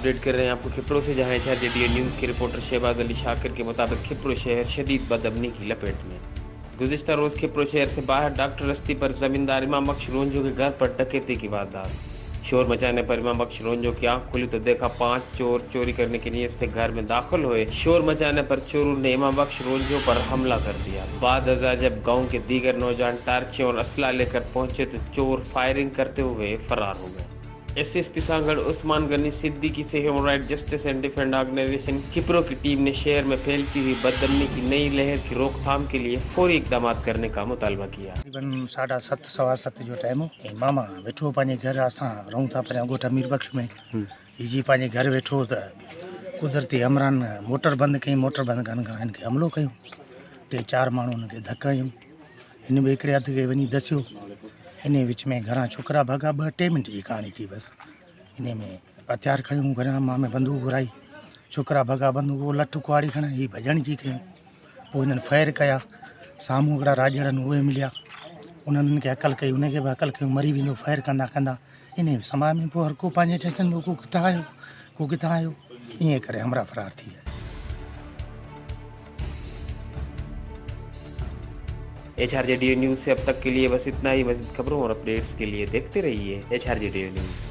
Update कर रहे हैं आपको खिपड़ो से, जहां एचआरजेडीए न्यूज़ के रिपोर्टर शहबाज अली शाकिर के मुताबिक खिपड़ो शहर शदीद बदअमनी की लपेट में। गुज़िश्ता रोज़ खिपड़ो शहर से बाहर डॉक्टर रस्ती पर जमींदार इमाम बख्श रोंजो के घर पर डकैती की वारदात। शोर मचाने पर इमाम बख्श रोंजो की आंख खुली तो देखा 5 चोर चोरी करने की नीयत से घर में दाखिल हुए। शोर मचाने पर चोरों ने इमाम बख्श रोंजो पर हमला कर दिया। बाद अज़ा जब गांव के दीगर नौजवान टार्चें और असला लेकर पहुंचे तो चोर फायरिंग करते हुए फरार हो गए। एसएसपी सांगड़ उस्मान गनी सिद्दीकी से human right justice and defend organization Khipro की टीम ने शहर में फैलती हुई बदअमनी की नई लहर की रोकथाम के लिए फौरी इकदाम करने का मुतालबा किया। तकरीबन 7:30 सवा-7 जो टाइम हो ऐं मामा वेठो पंहिंजे घर, असां रहूं था पहिरियां ॻोठ अमीर बख्श में। जी पंहिंजे घर वेठो त कुदरती हमरान मोटर बंदि कई, मोटर बंदि करण खां हिन खे हमलो कयूं। 3-4 माण्हू हुन खे धक हयूं। हिन ॿिए हिकिड़े हथ खे वञी दसियो। इन विच में घरां छोकिरा भॻा, 2-3 मिंट जी कहाणी थी बसि। इन में हथियार खयूं, घरां मां में बंदूक घुराई, छोकिरा भॻा, बंदूक लठ कुआड़ी खणा, ही भॼण जी कयूं। पोइ हिननि फायर कया, साम्हूं हिकिड़ा राजड़नि उहे मिलिया, उन्हनि खे अकल कई, उनखे बि अकल कयूं, मरी वेंदो फायर कंदा कंदा। इन समाज में पोइ हर को पंहिंजे टेंशन में, को किथां आयो, को किथां आयो, ईअं करे हमरा फरार थी विया। एचआरजेडीए न्यूज़ से अब तक के लिए बस इतना ही। मज़ीद खबरों और अपडेट्स के लिए देखते रहिए एचआरजेडीए न्यूज़।